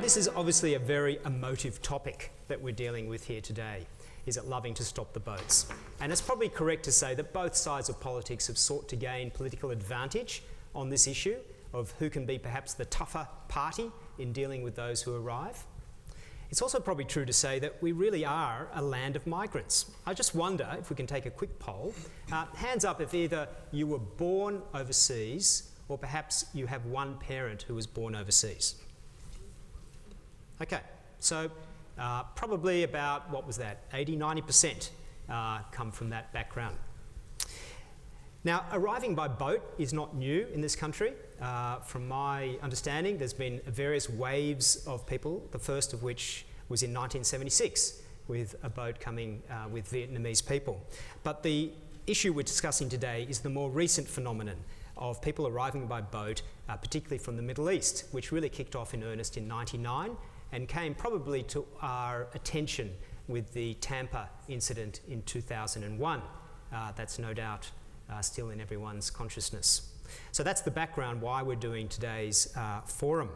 this is obviously a very emotive topic that we're dealing with here today. Is it loving to stop the boats? And it's probably correct to say that both sides of politics have sought to gain political advantage on this issue of who can be perhaps the tougher party in dealing with those who arrive. It's also probably true to say that we really are a land of migrants. I just wonder if we can take a quick poll. Hands up if either you were born overseas or perhaps you have one parent who was born overseas. Okay, so probably about, what was that, 80–90% come from that background. Now, arriving by boat is not new in this country. From my understanding, there's been various waves of people, the first of which was in 1976 with a boat coming with Vietnamese people. But the issue we're discussing today is the more recent phenomenon of people arriving by boat, particularly from the Middle East, which really kicked off in earnest in '99 and came probably to our attention with the Tampa incident in 2001. That's no doubt still in everyone's consciousness. So that's the background why we're doing today's forum.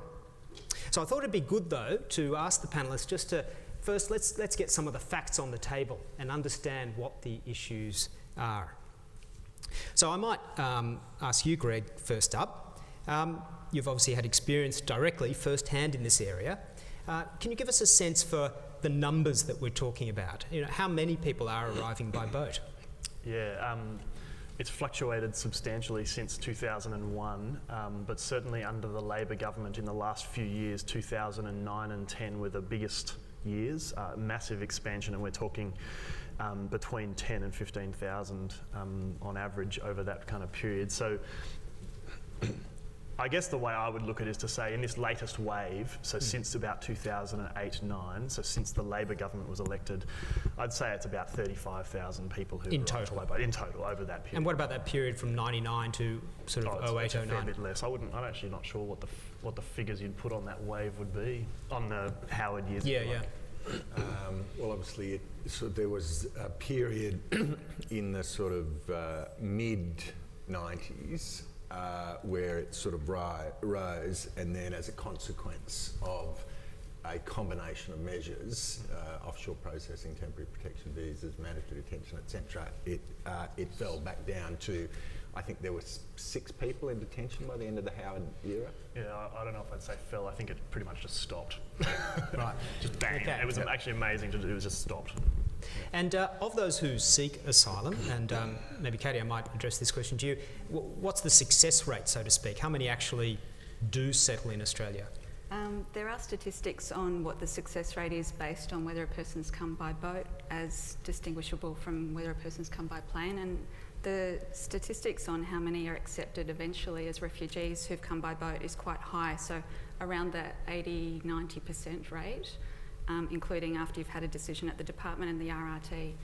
So I thought it'd be good though to ask the panellists just to first let's get some of the facts on the table and understand what the issues are. So I might ask you, Greg, first up. You've obviously had experience directly, firsthand in this area. Can you give us a sense for the numbers that we're talking about? You know, how many people are arriving by boat? Yeah, it's fluctuated substantially since 2001, but certainly under the Labor government in the last few years, 2009 and 10 were the biggest years, massive expansion, and we're talking between 10 and 15,000 on average over that kind of period. So I guess the way I would look at it is to say in this latest wave, so since about 2008-9, so since the Labor government was elected, I'd say it's about 35,000 people who in total over that period. And what about that period from 99 to sort of 08, 09? A fair bit less. I'm actually not sure what the figures you'd put on that wave would be on the Howard years. Yeah. Well, obviously, there was a period in the sort of mid-90s where it sort of rose, and then as a consequence of a combination of measures, offshore processing, temporary protection visas, mandatory detention, etc., it fell back down to, I think there were 6 people in detention by the end of the Howard era. Yeah, I don't know if I'd say fell. I think it pretty much just stopped. Right. Just bang. Okay. It was actually amazing to do. It was just stopped. And of those who seek asylum, and maybe Katie, I might address this question to you, what's the success rate, so to speak? How many actually do settle in Australia? There are statistics on what the success rate is based on whether a person's come by boat as distinguishable from whether a person's come by plane, and the statistics on how many are accepted eventually as refugees who've come by boat is quite high, so around the 80–90% rate, including after you've had a decision at the department and the RRT.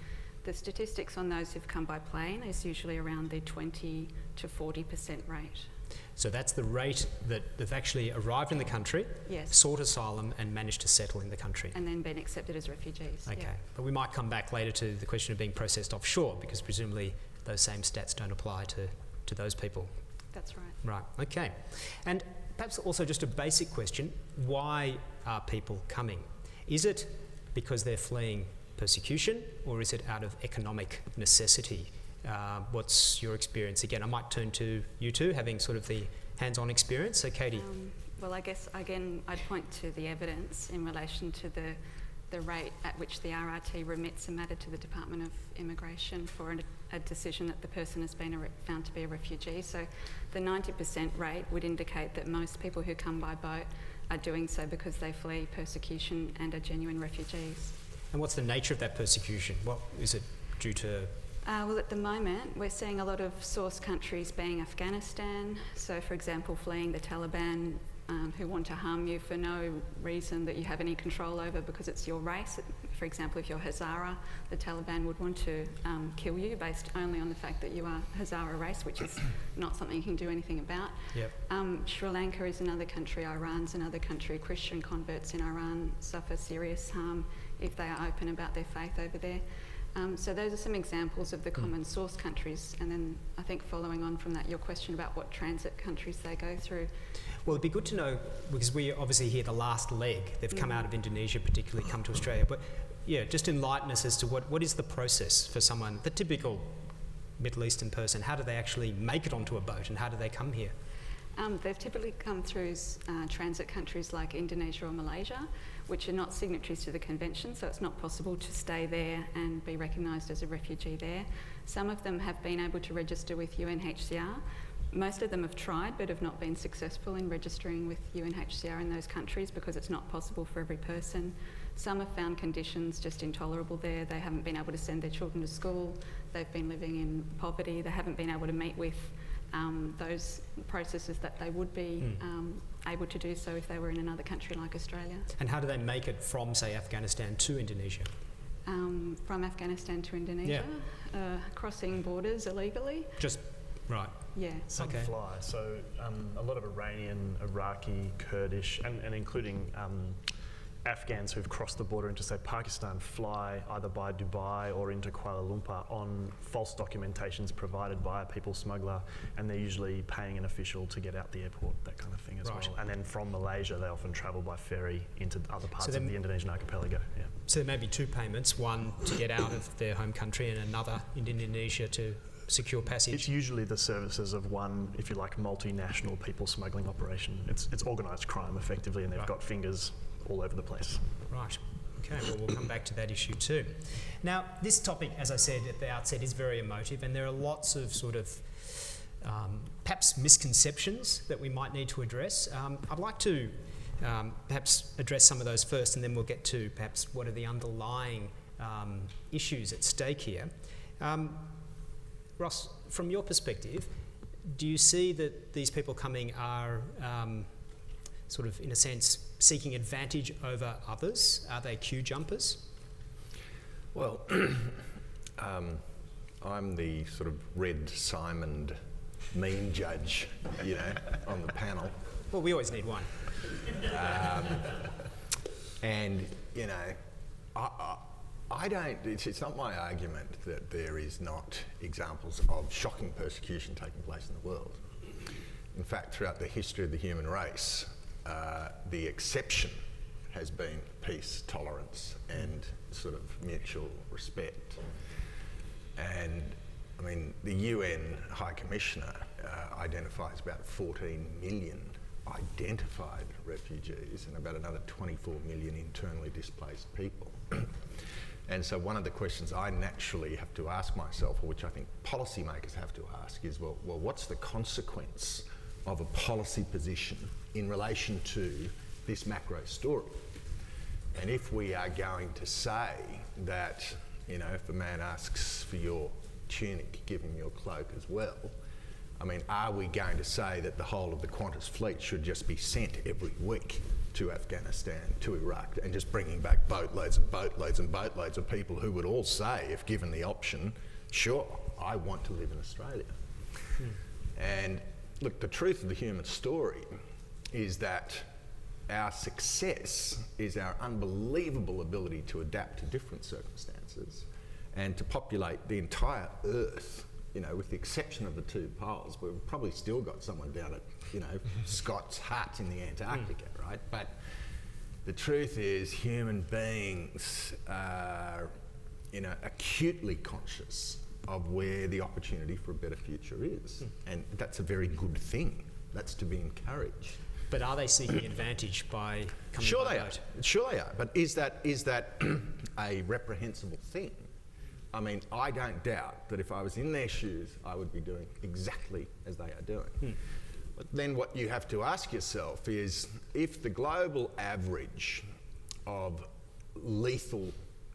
The statistics on those who've come by plane is usually around the 20–40% rate. So that's the rate that they've actually arrived in the country, yes, sought asylum and managed to settle in the country. And then been accepted as refugees. Okay, yeah. But we might come back later to the question of being processed offshore, because presumably those same stats don't apply to those people. That's right. Right, okay. And perhaps also just a basic question, why are people coming? Is it because they're fleeing persecution, or is it out of economic necessity? What's your experience? Again, I might turn to you two, having sort of the hands-on experience. So, Katie. Well, I guess, again, I'd point to the evidence in relation to the rate at which the RRT remits a matter to the Department of Immigration for a decision that the person has been found to be a refugee. So the 90% rate would indicate that most people who come by boat are doing so because they flee persecution and are genuine refugees. And what's the nature of that persecution? What is it due to? Well, at the moment, we're seeing a lot of source countries being Afghanistan. So, for example, fleeing the Taliban, who want to harm you for no reason that you have any control over because it's your race. For example, if you're Hazara, the Taliban would want to kill you based only on the fact that you are Hazara race, which is not something you can do anything about. Yep. Sri Lanka is another country, Iran's another country. Christian converts in Iran suffer serious harm if they are open about their faith over there. So those are some examples of the common source countries, and then I think following on from that, your question about what transit countries they go through. Well, it'd be good to know, because we obviously hear the last leg. They've come out of Indonesia, particularly come to Australia. But yeah, just enlighten us as to what is the process for someone, the typical Middle Eastern person. How do they actually make it onto a boat, and how do they come here? They've typically come through transit countries like Indonesia or Malaysia, which are not signatories to the convention, so it's not possible to stay there and be recognised as a refugee there. Some of them have been able to register with UNHCR. Most of them have tried but have not been successful in registering with UNHCR in those countries because it's not possible for every person. Some have found conditions just intolerable there. They haven't been able to send their children to school. They've been living in poverty. They haven't been able to meet with those processes that they would be able to do so if they were in another country like Australia. And how do they make it from, say, Afghanistan to Indonesia? From Afghanistan to Indonesia, crossing borders illegally. Just, right. Yeah. Some fly. So a lot of Iranian, Iraqi, Kurdish, and including Afghans who've crossed the border into, say, Pakistan fly either by Dubai or into Kuala Lumpur on false documentations provided by a people smuggler, and they're usually paying an official to get out the airport, that kind of thing as well. And then from Malaysia, they often travel by ferry into other parts of the Indonesian archipelago. Yeah. So there may be two payments, one to get out of their home country and another in Indonesia to secure passage. It's usually the services of one, if you like, multinational people smuggling operation. It's organised crime, effectively, and they've got fingers all over the place. Right. Okay, well, we'll come back to that issue too. Now, this topic, as I said at the outset, is very emotive, and there are lots of sort of perhaps misconceptions that we might need to address. I'd like to perhaps address some of those first, and then we'll get to perhaps what are the underlying issues at stake here. Ross, from your perspective, do you see that these people coming are sort of, in a sense, seeking advantage over others? Are they queue jumpers? Well, I'm the sort of red Simon meme judge, you know, on the panel. Well, we always need one. And, you know, I don't, it's not my argument that there is not examples of shocking persecution taking place in the world. In fact, throughout the history of the human race, the exception has been peace, tolerance, and sort of mutual respect. And I mean, the UN High Commissioner identifies about 14 million identified refugees and about another 24 million internally displaced people. And so one of the questions I naturally have to ask myself, or which I think policymakers have to ask, is, well, what's the consequence of a policy position in relation to this macro story? And if we are going to say that, you know, if a man asks for your tunic, give him your cloak as well, I mean, are we going to say that the whole of the Qantas fleet should just be sent every week to Afghanistan, to Iraq, and just bringing back boatloads and boatloads and boatloads of people who would all say, if given the option, sure, I want to live in Australia. And look, the truth of the human story is that our success is our unbelievable ability to adapt to different circumstances and to populate the entire Earth, you know, with the exception of the two poles. We've probably still got someone down at, you know, Scott's Hut in the Antarctica, right? But the truth is human beings are, you know, acutely conscious of where the opportunity for a better future is. And that's a very good thing. That's to be encouraged. But are they seeking advantage by coming Sure by they boat? are. Sure they are. But is that a reprehensible thing? I mean, I don't doubt that if I was in their shoes, I would be doing exactly as they are doing. But then what you have to ask yourself is, if the global average of lethal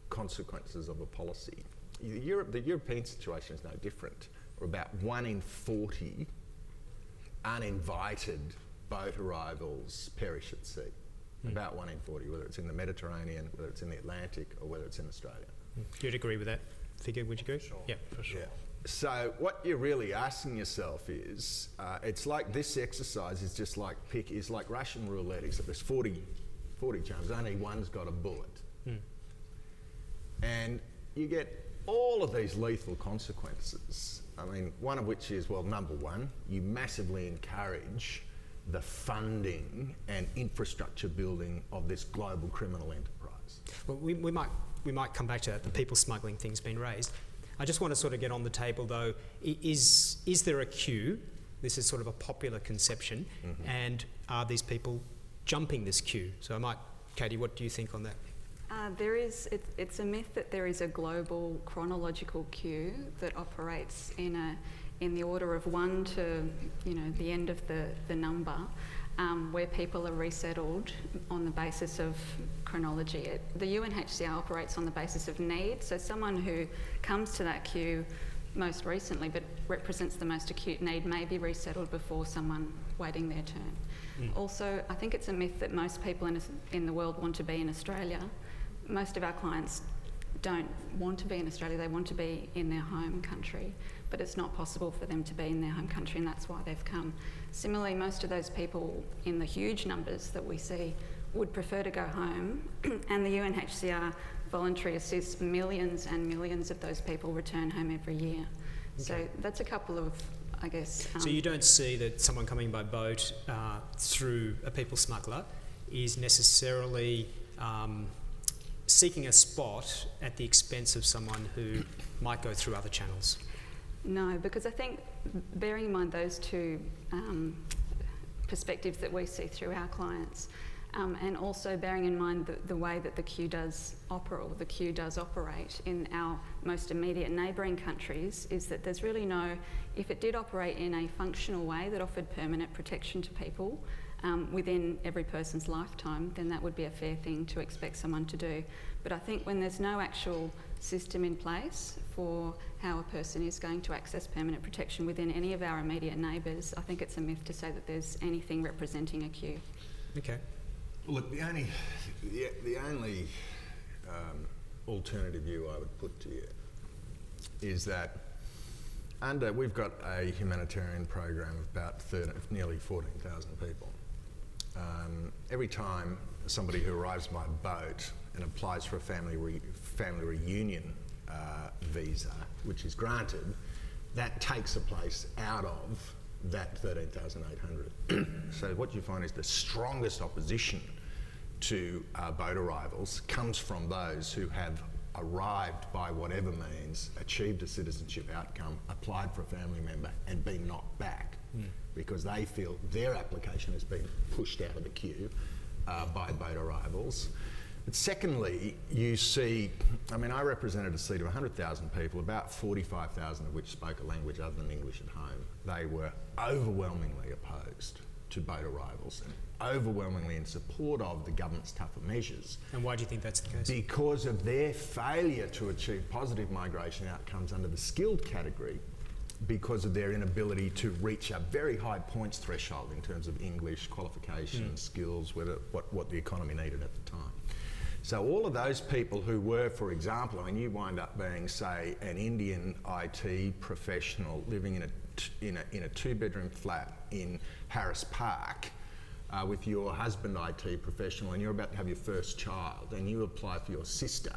consequences of a policy, the European situation is no different. We're about 1 in 40 uninvited boat arrivals perish at sea. About 1 in 40, whether it's in the Mediterranean, whether it's in the Atlantic, or whether it's in Australia. You'd agree with that figure, would you agree? Sure. Yeah, for sure. Yeah. So what you're really asking yourself is, it's like this exercise is just like is like Russian roulette, except there's 40 chances, only one's got a bullet. And you get all of these lethal consequences, I mean, one of which is, well, number one, you massively encourage the funding and infrastructure building of this global criminal enterprise. Well, we might come back to that. The people smuggling thing's been raised. I just want to sort of get on the table, though. Is there a queue? This is sort of a popular conception, and are these people jumping this queue? So Katie, what do you think on that? It's a myth that there is a global chronological queue that operates in the order of 1 to the end of the number, where people are resettled on the basis of chronology. The UNHCR operates on the basis of need, so someone who comes to that queue most recently but represents the most acute need may be resettled before someone waiting their turn. Also, I think it's a myth that most people in the world want to be in Australia. Most of our clients don't want to be in Australia, they want to be in their home country, but it's not possible for them to be in their home country, and that's why they've come. Similarly, most of those people in the huge numbers that we see would prefer to go home, and the UNHCR voluntary assists millions and millions of those people return home every year. Okay. So that's a couple of, I guess... So you don't see that someone coming by boat through a people smuggler is necessarily seeking a spot at the expense of someone who might go through other channels? No, because I think bearing in mind those two perspectives that we see through our clients, and also bearing in mind the way that the queue does operate in our most immediate neighbouring countries, is that there's really no, if it did operate in a functional way that offered permanent protection to people within every person's lifetime, then that would be a fair thing to expect someone to do. But I think when there's no actual system in place for how a person is going to access permanent protection within any of our immediate neighbours, I think it's a myth to say that there's anything representing a queue. Okay. Look, the only alternative view I would put to you is that we've got a humanitarian program of about nearly 14,000 people. Every time somebody who arrives by boat and applies for a family reunion visa, which is granted, that takes a place out of that 13,800. So what you find is the strongest opposition to boat arrivals comes from those who have arrived by whatever means, achieved a citizenship outcome, applied for a family member and been knocked back because they feel their application has been pushed out of the queue by boat arrivals. But secondly, you see, I mean, I represented a seat of 100,000 people, about 45,000 of which spoke a language other than English at home. They were overwhelmingly opposed to boat arrivals and overwhelmingly in support of the government's tougher measures. And why do you think that's the case? Because of their failure to achieve positive migration outcomes under the skilled category, because of their inability to reach a very high points threshold in terms of English qualifications, skills, what the economy needed at the time. So all of those people who were, for example, I mean, you wind up being, say, an Indian IT professional living in a two-bedroom flat in Harris Park with your husband IT professional, and you're about to have your first child, and you apply for your sister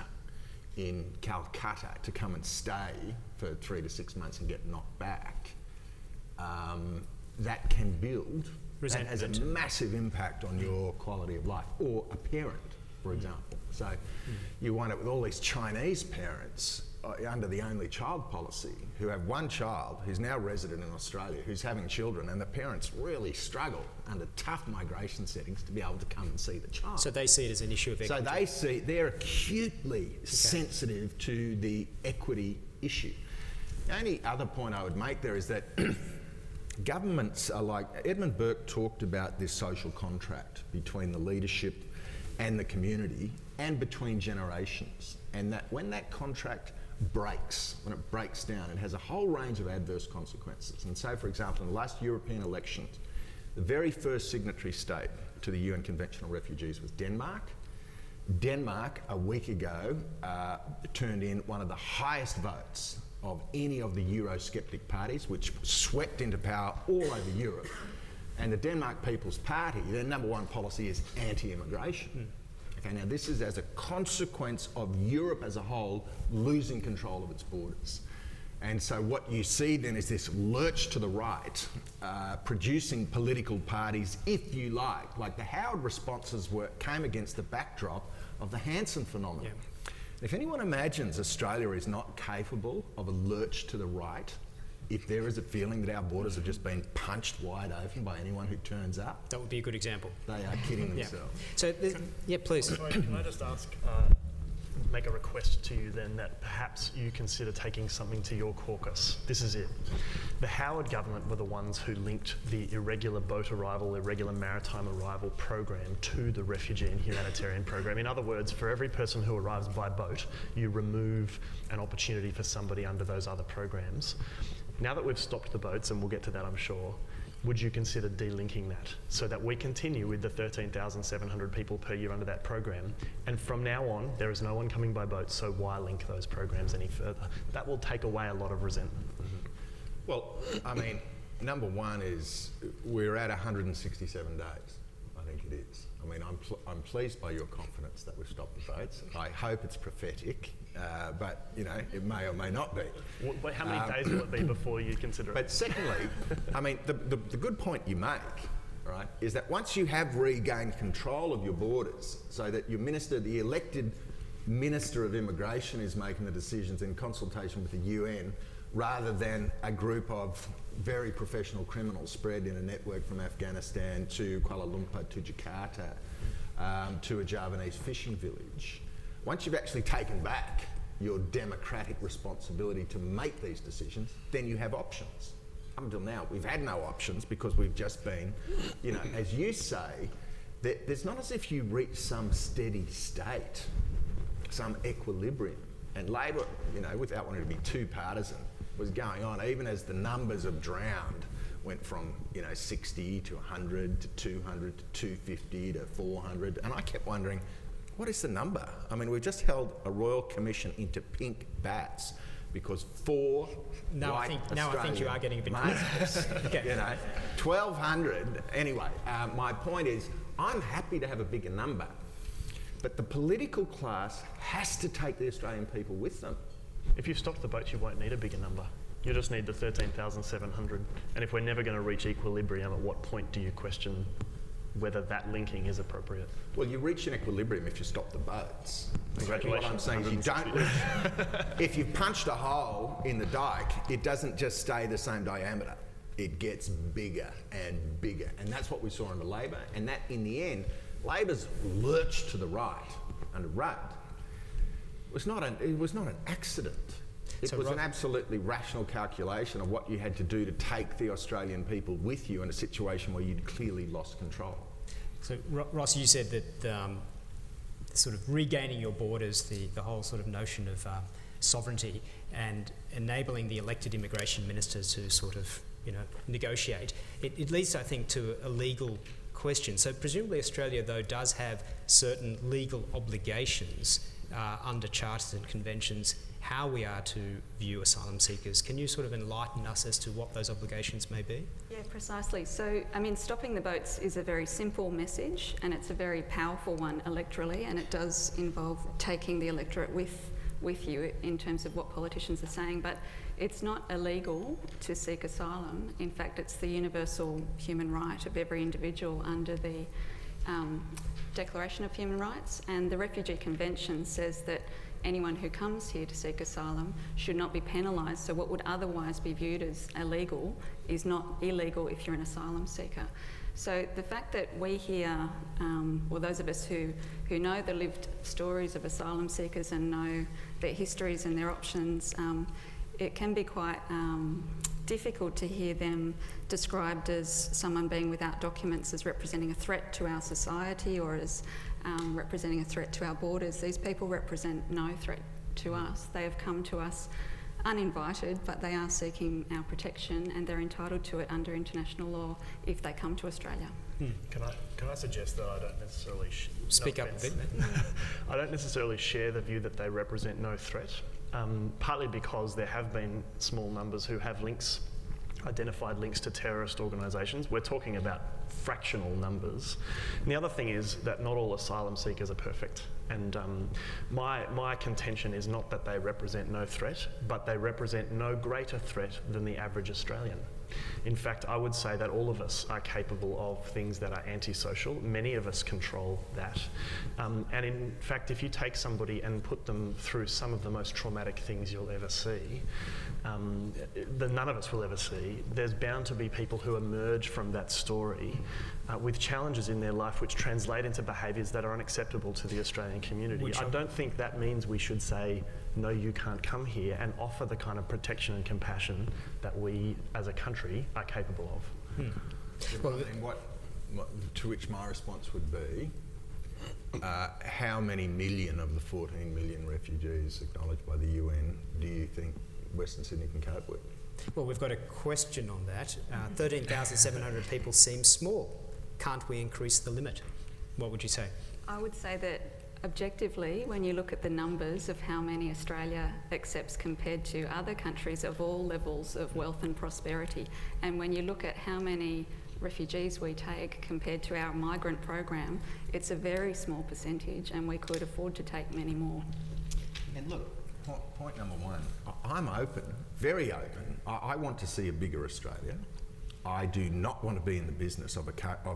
in Calcutta to come and stay for 3 to 6 months and get knocked back. That can build. That has a massive impact on your quality of life, or a parent, for example. So you wind up with all these Chinese parents under the only child policy who have one child who's now resident in Australia, who's having children, and the parents really struggle under tough migration settings to be able to come and see the child. So they see it as an issue of equity. So they're acutely sensitive to the equity issue. The only other point I would make there is that governments are like, Edmund Burke talked about this social contract between the leadership and the community and between generations, and that when that contract breaks, when it breaks down, it has a whole range of adverse consequences. And so, for example, in the last European elections, the very first signatory state to the UN Convention on Refugees was Denmark. Denmark, a week ago, turned in one of the highest votes of any of the Eurosceptic parties, which swept into power all over Europe. And the Denmark People's Party, their number one policy is anti-immigration. Okay, now this is as a consequence of Europe as a whole losing control of its borders. And so what you see then is this lurch to the right, producing political parties, if you like the Howard responses came against the backdrop of the Hanson phenomenon. Yeah. If anyone imagines Australia is not capable of a lurch to the right, if there is a feeling that our borders have just been punched wide open by anyone who turns up, That would be a good example. they are kidding Yeah. themselves. So, please. Sorry, can I just ask, make a request to you then that perhaps you consider taking something to your caucus. This is it. The Howard government were the ones who linked the irregular boat arrival, irregular maritime arrival program to the refugee and humanitarian program. In other words, for every person who arrives by boat, you remove an opportunity for somebody under those other programs. Now that we've stopped the boats, and we'll get to that I'm sure, would you consider delinking that so that we continue with the 13,700 people per year under that program, and from now on there is no one coming by boat, so why link those programs any further? That will take away a lot of resentment. Well, I mean, number one is we're at 167 days, I think it is. I mean, I'm pleased by your confidence that we've stopped the boats. I hope it's prophetic, but, you know, it may or may not be. How many days will it be before you consider it? But secondly, I mean, the good point you make, right, is that once you have regained control of your borders so that your minister, the elected Minister of Immigration, is making the decisions in consultation with the UN rather than a group of very professional criminals spread in a network from Afghanistan to Kuala Lumpur to Jakarta to a Javanese fishing village. Once you've actually taken back your democratic responsibility to make these decisions, then you have options. Up until now, we've had no options because we've just been, you know, as you say, there's not as if you reach some steady state, some equilibrium. And Labor, you know, without wanting to be too partisan, was going on even as the numbers of drowned went from, you know, 60 to 100 to 200 to 250 to 400. And I kept wondering, what is the number? I mean, we've just held a royal commission into pink bats because four Now I think you are getting a bit close. Okay. You know, 1,200. Anyway, my point is, I'm happy to have a bigger number, but the political class has to take the Australian people with them. If you stop the boats, you won't need a bigger number. You just need the 13,700. And if we're never going to reach equilibrium, at what point do you question whether that linking is appropriate? Well, you reach an equilibrium if you stop the boats. Congratulations. What I'm saying is you don't reach. If you've punched a hole in the dike, it doesn't just stay the same diameter. It gets bigger and bigger. And that's what we saw under Labor. And that, in the end, Labor's lurch to the right under Rudd was not an accident. It was an absolutely rational calculation of what you had to do to take the Australian people with you in a situation where you'd clearly lost control. So, Ross, you said that sort of regaining your borders, the whole sort of notion of sovereignty and enabling the elected immigration ministers to sort of, you know, negotiate, it leads, I think, to a legal question. So presumably Australia, though, does have certain legal obligations under charters and conventions how we are to view asylum seekers. Can you sort of enlighten us as to what those obligations may be? Yeah, precisely. So, I mean, stopping the boats is a very simple message, and it's a very powerful one electorally, and it does involve taking the electorate with you in terms of what politicians are saying, but it's not illegal to seek asylum. In fact, it's the universal human right of every individual under the Declaration of Human Rights, and the Refugee Convention says that anyone who comes here to seek asylum should not be penalised. So what would otherwise be viewed as illegal is not illegal if you're an asylum seeker. So the fact that we here, or those of us who know the lived stories of asylum seekers and know their histories and their options, it can be quite difficult to hear them described as someone being without documents as representing a threat to our society or as representing a threat to our borders. These people represent no threat to us. They have come to us uninvited, but they are seeking our protection and they're entitled to it under international law if they come to Australia. Can I suggest that I don't necessarily... Speak up a bit, mate. I don't necessarily share the view that they represent no threat, partly because there have been small numbers who have links identified links to terrorist organisations. We're talking about fractional numbers. And the other thing is that not all asylum seekers are perfect. And my contention is not that they represent no threat, but they represent no greater threat than the average Australian. In fact, I would say that all of us are capable of things that are antisocial. Many of us control that. And in fact, if you take somebody and put them through some of the most traumatic things you'll ever see, that none of us will ever see, there's bound to be people who emerge from that story with challenges in their life which translate into behaviours that are unacceptable to the Australian community. I don't think that means we should say, no, you can't come here, and offer the kind of protection and compassion that we as a country are capable of. Well, I mean, to which my response would be, how many million of the 14 million refugees acknowledged by the UN do you think Western Sydney can cope with? Well, we've got a question on that. 13,700 people seems small. Can't we increase the limit? What would you say? I would say that objectively, when you look at the numbers of how many Australia accepts compared to other countries of all levels of wealth and prosperity, and when you look at how many refugees we take compared to our migrant program, it's a very small percentage, and we could afford to take many more. And look, point number one, I'm open, very open. I want to see a bigger Australia. I do not want to be in the business of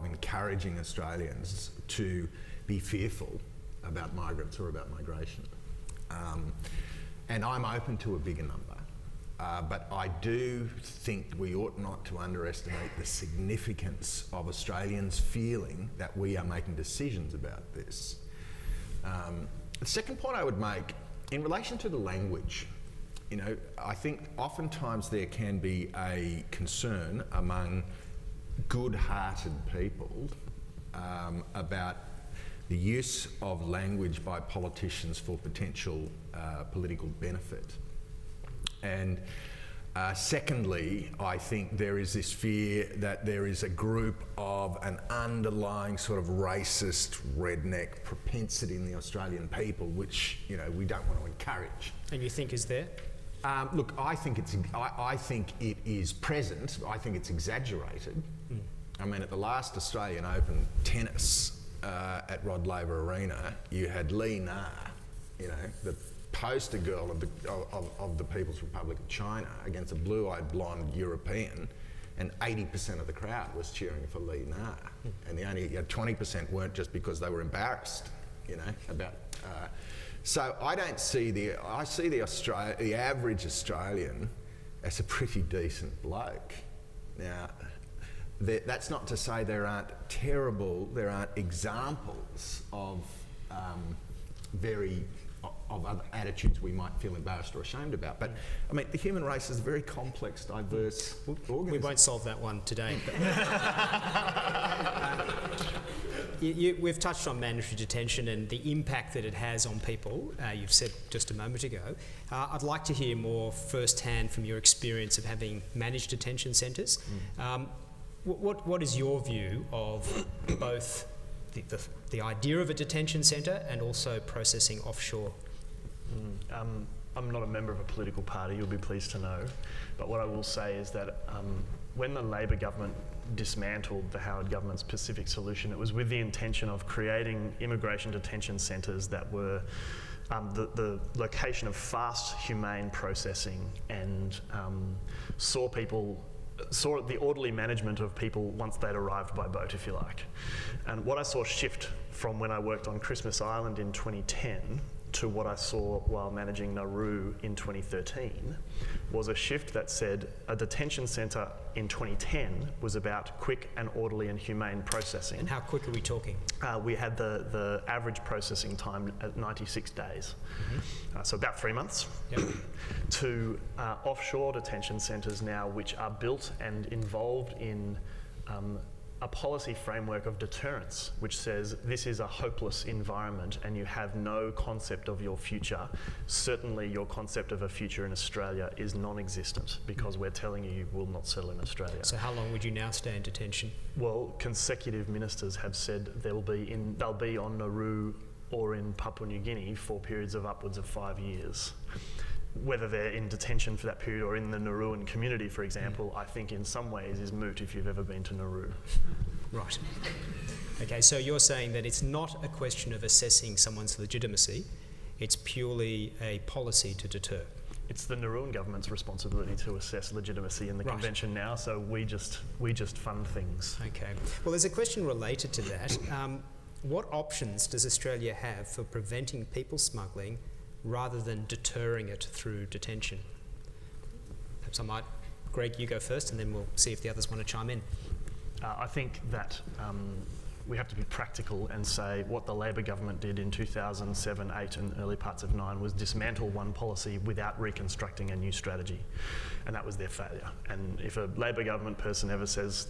encouraging Australians to be fearful about migrants or about migration. And I'm open to a bigger number. But I do think we ought not to underestimate the significance of Australians feeling that we are making decisions about this. The second point I would make, in relation to the language, you know, I think oftentimes there can be a concern among good-hearted people about the use of language by politicians for potential political benefit. And secondly, I think there is this fear that there is a group of an underlying sort of racist, redneck propensity in the Australian people, which, you know, we don't want to encourage. And you think is there? Look, I think it is present. I think it's exaggerated. I mean, at the last Australian Open tennis at Rod Laver Arena, you had Li Na, you know, the poster girl of the People's Republic of China, against a blue-eyed blonde European, and 80% of the crowd was cheering for Li Na, and the only 20% weren't, just because they were embarrassed, you know, about. So I don't see I see the average Australian as a pretty decent bloke. Now, that's not to say there aren't examples of other attitudes we might feel embarrassed or ashamed about. But I mean, the human race is a very complex, diverse organism. We won't solve that one today. We've touched on mandatory detention and the impact that it has on people, you've said just a moment ago. I'd like to hear more firsthand from your experience of having managed detention centres. What is your view of both the idea of a detention centre and also processing offshore? I'm not a member of a political party, you'll be pleased to know. But what I will say is that when the Labor government dismantled the Howard government's Pacific solution, it was with the intention of creating immigration detention centres that were the location of fast, humane processing, and saw the orderly management of people once they'd arrived by boat, if you like. And what I saw shift from when I worked on Christmas Island in 2010 to what I saw while managing Nauru in 2013 was a shift that said a detention centre in 2010 was about quick and orderly and humane processing. And how quick are we talking? We had the average processing time at 96 days, so about 3 months, to offshore detention centres now, which are built and involved in a policy framework of deterrence, which says this is a hopeless environment and you have no concept of your future. Certainly your concept of a future in Australia is non-existent, because we're telling you will not settle in Australia. So how long would you now stay in detention? Well, consecutive ministers have said they'll be on Nauru or in Papua New Guinea for periods of upwards of 5 years. whether they're in detention for that period or in the Nauruan community, for example, I think in some ways is moot if you've ever been to Nauru. Right. Okay, so you're saying that it's not a question of assessing someone's legitimacy, it's purely a policy to deter. It's the Nauruan government's responsibility to assess legitimacy in the Right. convention now, so we just fund things. Okay. Well, there's a question related to that. What options does Australia have for preventing people smuggling rather than deterring it through detention? Perhaps I might, Greg, you go first, and then we'll see if the others want to chime in. I think that we have to be practical and say what the Labor government did in 2007, 8 and early parts of 9 was dismantle one policy without reconstructing a new strategy. And that was their failure. And if a Labor government person ever says,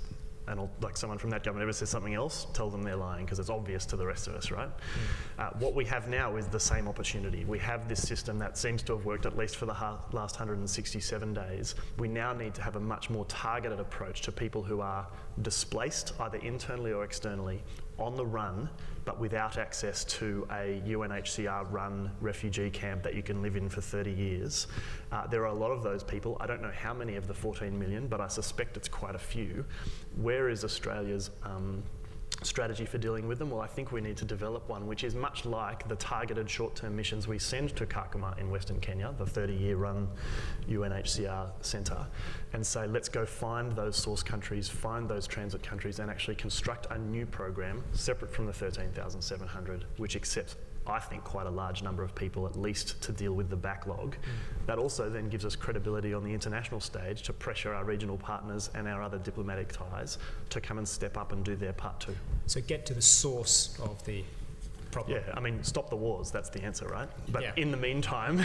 and like someone from that government ever says something else, tell them they're lying, because it's obvious to the rest of us, right? What we have now is the same opportunity. We have this system that seems to have worked at least for the last 167 days. We now need to have a much more targeted approach to people who are displaced, either internally or externally, on the run, but without access to a UNHCR-run refugee camp that you can live in for 30 years. There are a lot of those people. I don't know how many of the 14 million, but I suspect it's quite a few. Where is Australia's strategy for dealing with them? Well, I think we need to develop one which is much like the targeted short-term missions we send to Kakuma in Western Kenya, the 30-year run UNHCR centre, and say, let's go find those source countries, find those transit countries, and actually construct a new program separate from the 13,700, which accepts, I think, quite a large number of people at least to deal with the backlog. That also then gives us credibility on the international stage to pressure our regional partners and our other diplomatic ties to come and step up and do their part too. So get to the source of the problem. Yeah, I mean, stop the wars, that's the answer, right? But Yeah. in the meantime,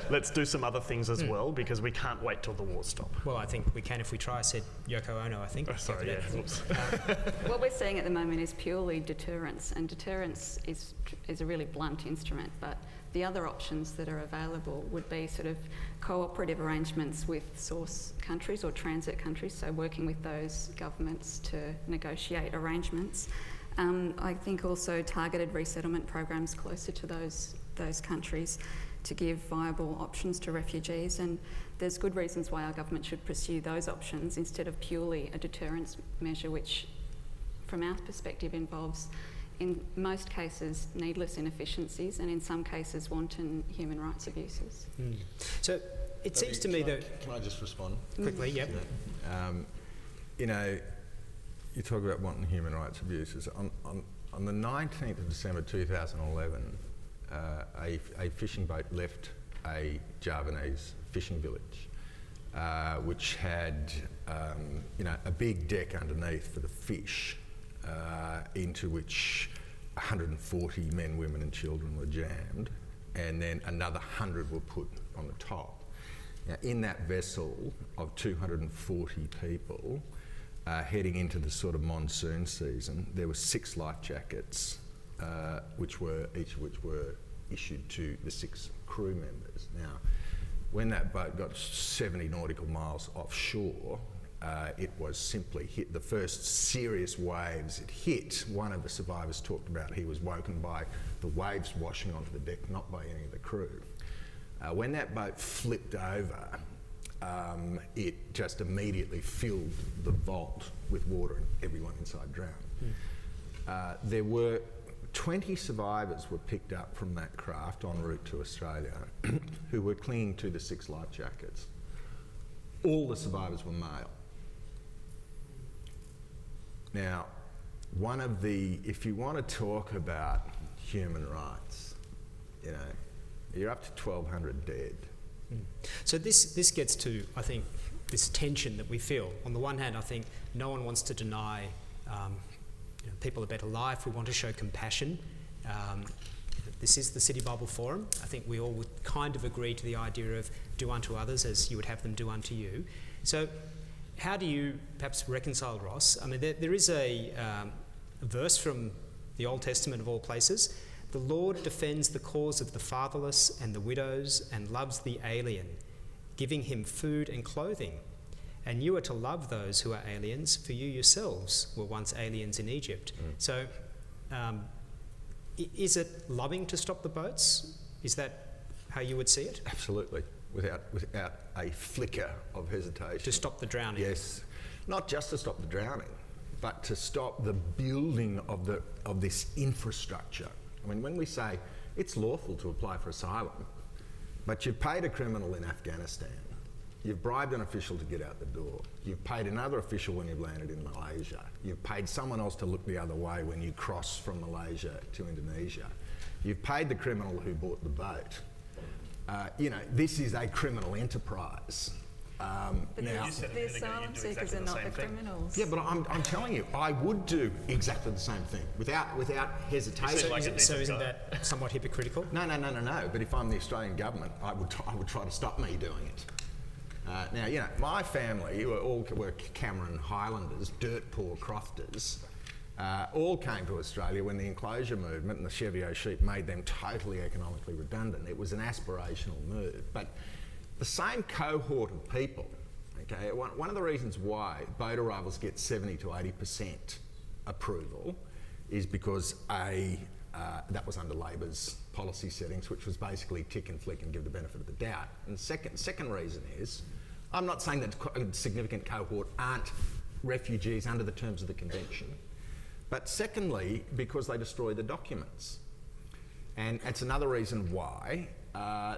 let's do some other things as well, because we can't wait till the wars stop. Well, I think we can if we try, said Yoko Ono, I think. Oh, sorry, yeah, whoops. What we're seeing at the moment is purely deterrence, and deterrence is a really blunt instrument, but the other options that are available would be sort of cooperative arrangements with source countries or transit countries, so working with those governments to negotiate arrangements. I think also targeted resettlement programs closer to those countries to give viable options to refugees, and there's good reasons why our government should pursue those options instead of purely a deterrence measure, which from our perspective involves in most cases needless inefficiencies and in some cases wanton human rights abuses. So it seems to me that... Can I just respond? Quickly, yep. You know, you talk about wanton human rights abuses. On the 19th of December 2011, a fishing boat left a Javanese fishing village, which had a big deck underneath for the fish, into which 140 men, women and children were jammed, and then another 100 were put on the top. Now, in that vessel of 240 people, heading into the sort of monsoon season, there were 6 life jackets, each of which were issued to the 6 crew members. Now, when that boat got 70 nautical miles offshore, it was simply hit. The first serious waves it hit, one of the survivors talked about he was woken by the waves washing onto the deck, not by any of the crew. When that boat flipped over, it just immediately filled the vault with water and everyone inside drowned. There were 20 survivors were picked up from that craft en route to Australia who were clinging to the 6 life jackets. All the survivors were male. Now, if you want to talk about human rights, you know, you're up to 1,200 dead. So this gets to, I think, this tension that we feel. On the one hand, I think no one wants to deny people a better life. We want to show compassion. This is the City Bible Forum. I think we all would kind of agree to the idea of do unto others as you would have them do unto you. So how do you perhaps reconcile, Ross? I mean, there is a verse from the Old Testament of all places. The Lord defends the cause of the fatherless and the widows and loves the alien, giving him food and clothing. And you are to love those who are aliens, for you yourselves were once aliens in Egypt. So is it loving to stop the boats? Is that how you would see it? Absolutely. without a flicker of hesitation. To stop the drowning. Yes, not just to stop the drowning, but to stop the building of this infrastructure. I mean, when we say it's lawful to apply for asylum, but you've paid a criminal in Afghanistan, you've bribed an official to get out the door, you've paid another official when you've landed in Malaysia, you've paid someone else to look the other way when you cross from Malaysia to Indonesia, you've paid the criminal who bought the boat. This is a criminal enterprise. But now, You said a the minute ago asylum you'd do seekers exactly are the not same the thing. criminals. yeah, but I'm telling you, I would do exactly the same thing without hesitation. Like a So decent isn't guy. that somewhat hypocritical? No. But if I'm the Australian government, I would try to stop me doing it. Now, my family were Cameron Highlanders, dirt poor crofters, all came to Australia when the enclosure movement and the Cheviot sheep made them totally economically redundant. It was an aspirational move. But the same cohort of people, okay, one of the reasons why boat arrivals get 70 to 80% approval is because that was under Labor's policy settings, which was basically tick and flick and give the benefit of the doubt. And the second reason is, I'm not saying that a significant cohort aren't refugees under the terms of the convention, but secondly, because they destroy the documents. And it's another reason why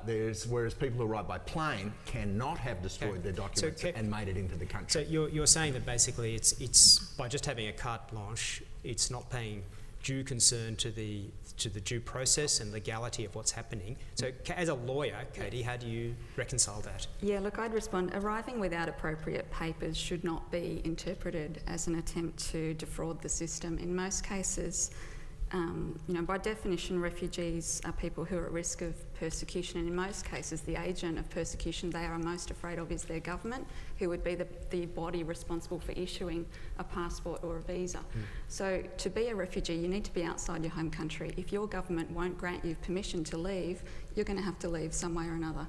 whereas people who arrive by plane cannot have destroyed their documents and made it into the country. So you're saying that basically it's by just having a carte blanche, it's not paying due concern to the due process and legality of what's happening. So as a lawyer, Katie, how do you reconcile that? Yeah, look, I'd respond, arriving without appropriate papers should not be interpreted as an attempt to defraud the system. In most cases, by definition, refugees are people who are at risk of persecution, and in most cases, the agent of persecution they are most afraid of is their government, who would be the body responsible for issuing a passport or a visa. So to be a refugee, you need to be outside your home country. If your government won't grant you permission to leave, you're going to have to leave some way or another.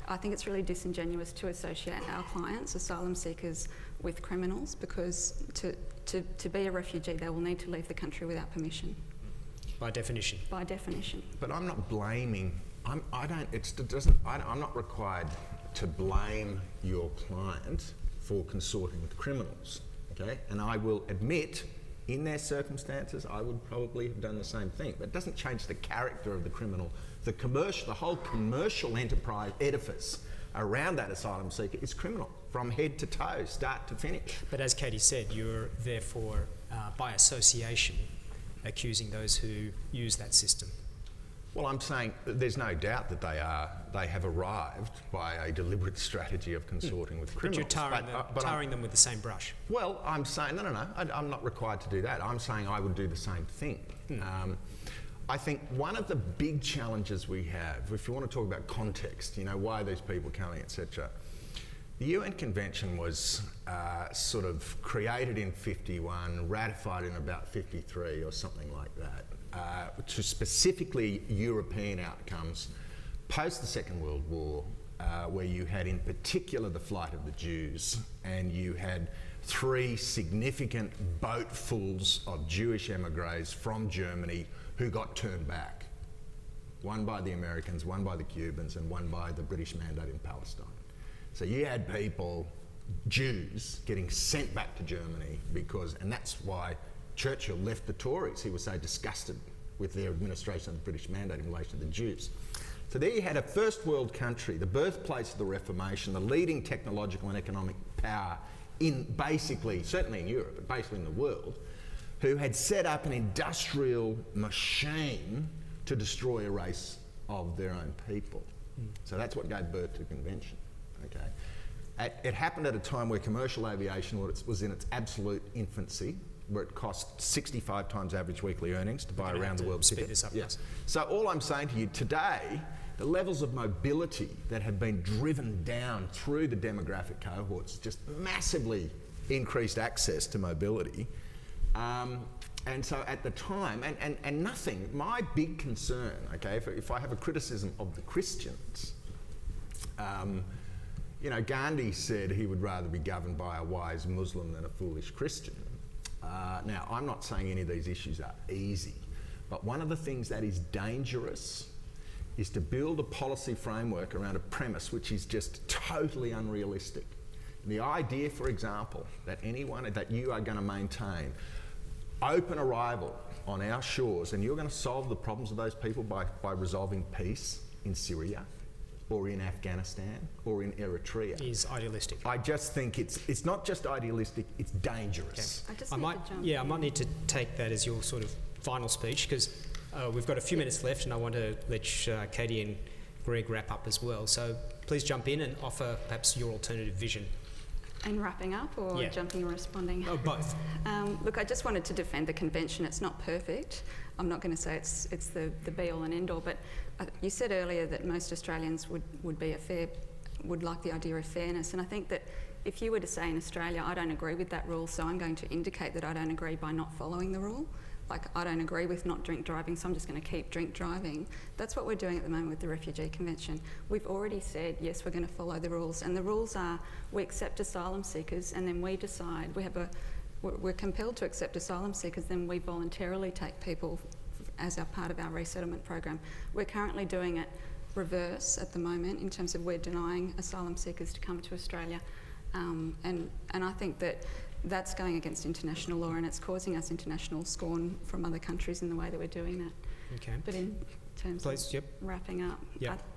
I think it's really disingenuous to associate our clients, asylum seekers, with criminals, because to be a refugee, they will need to leave the country without permission. By definition. By definition. But I'm not blaming. I'm not required to blame your client for consorting with criminals. Okay, and I will admit, in their circumstances, I would probably have done the same thing. But it doesn't change the character of the criminal. The whole commercial enterprise edifice around that asylum seeker is criminal, from head to toe, start to finish. But as Katie said, you're therefore, by association, accusing those who use that system. Well, I'm saying there's no doubt that they have arrived by a deliberate strategy of consorting with criminals. But you're tarring them with the same brush. Well, I'm saying, no, I'm not required to do that. I'm saying I would do the same thing. I think one of the big challenges we have, if you want to talk about context, why are these people coming, etc. The UN Convention was sort of created in 51, ratified in about 53 or something like that, to specifically European outcomes post the Second World War, where you had in particular the flight of the Jews, and you had 3 significant boatfuls of Jewish emigres from Germany who got turned back. One by the Americans, one by the Cubans, and one by the British Mandate in Palestine. So you had people, Jews, getting sent back to Germany and that's why Churchill left the Tories. He was so disgusted with their administration of the British Mandate in relation to the Jews. So there you had a first world country, the birthplace of the Reformation, the leading technological and economic power certainly in Europe, but basically in the world, who had set up an industrial machine to destroy a race of their own people. So that's what gave birth to the convention. Okay, it happened at a time where commercial aviation was in its absolute infancy, where it cost 65 times average weekly earnings to buy around the world ticket. This up, yes. So all I'm saying to you today, the levels of mobility that have been driven down through the demographic cohorts, just massively increased access to mobility. And so at the time, and nothing, my big concern, okay, if I have a criticism of the Christians, Gandhi said he would rather be governed by a wise Muslim than a foolish Christian. Now, I'm not saying any of these issues are easy, but one of the things that is dangerous is to build a policy framework around a premise which is just totally unrealistic. The idea, for example, that you are going to maintain open arrival on our shores and you're going to solve the problems of those people by resolving peace in Syria or in Afghanistan or in Eritrea is idealistic. I just think it's not just idealistic, it's dangerous. Okay. I might need to take that as your sort of final speech, because we've got a few minutes left and I want to let Katie and Greg wrap up as well. So please jump in and offer perhaps your alternative vision. And wrapping up or jumping and responding? Oh, both. Look, I just wanted to defend the convention. It's not perfect. I'm not going to say it's the be-all and end-all, but you said earlier that most Australians would like the idea of fairness, and I think that if you were to say in Australia, I don't agree with that rule, so I'm going to indicate that I don't agree by not following the rule. Like, I don't agree with not drink driving, so I'm just going to keep drink driving. That's what we're doing at the moment with the Refugee Convention. We've already said, yes, we're going to follow the rules, and the rules are we accept asylum seekers, and then we decide, we're compelled to accept asylum seekers, then we voluntarily take people as our part of our resettlement program. We're currently doing it reverse at the moment in terms of we're denying asylum seekers to come to Australia, and I think that that's going against international law, and it's causing us international scorn from other countries in the way that we're doing that. Okay. But in terms of wrapping up,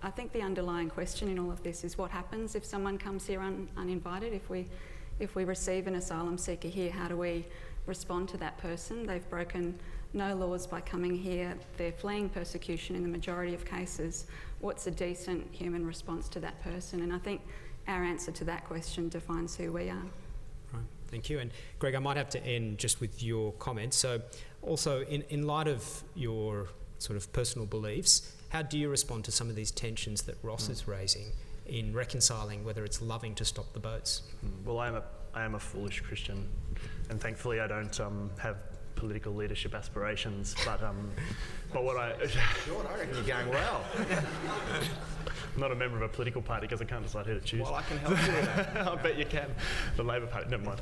I think the underlying question in all of this is what happens if someone comes here uninvited. If we receive an asylum seeker here, how do we respond to that person? They've broken no laws by coming here. They're fleeing persecution in the majority of cases. What's a decent human response to that person? And I think our answer to that question defines who we are. Right, thank you. And Greg, I might have to end just with your comments. So also, in light of your sort of personal beliefs, how do you respond to some of these tensions that Ross is raising in reconciling whether it's loving to stop the boats? Well, I am a foolish Christian, and thankfully I don't have political leadership aspirations, but what I... Sean, I reckon you're going well. I'm not a member of a political party because I can't decide who to choose. Well, I can help you with that. I bet you can. The Labor Party, never mind.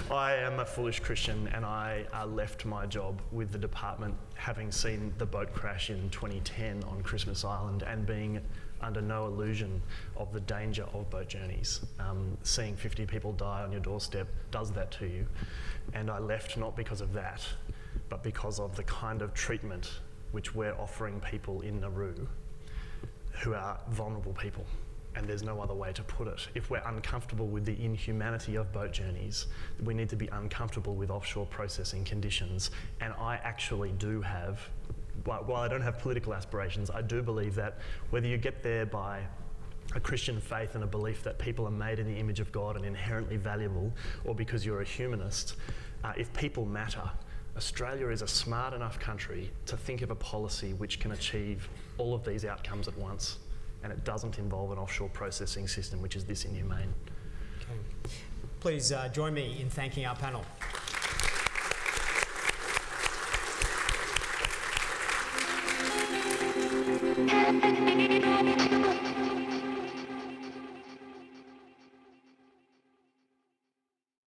I am a foolish Christian, and I left my job with the department having seen the boat crash in 2010 on Christmas Island and being under no illusion of the danger of boat journeys. Seeing 50 people die on your doorstep does that to you. And I left not because of that, but because of the kind of treatment which we're offering people in Nauru who are vulnerable people. And there's no other way to put it. If we're uncomfortable with the inhumanity of boat journeys, we need to be uncomfortable with offshore processing conditions. And I actually do have, while I don't have political aspirations, I do believe that whether you get there by a Christian faith and a belief that people are made in the image of God and inherently valuable, or because you're a humanist, if people matter, Australia is a smart enough country to think of a policy which can achieve all of these outcomes at once, and it doesn't involve an offshore processing system which is this inhumane. Okay. Please join me in thanking our panel.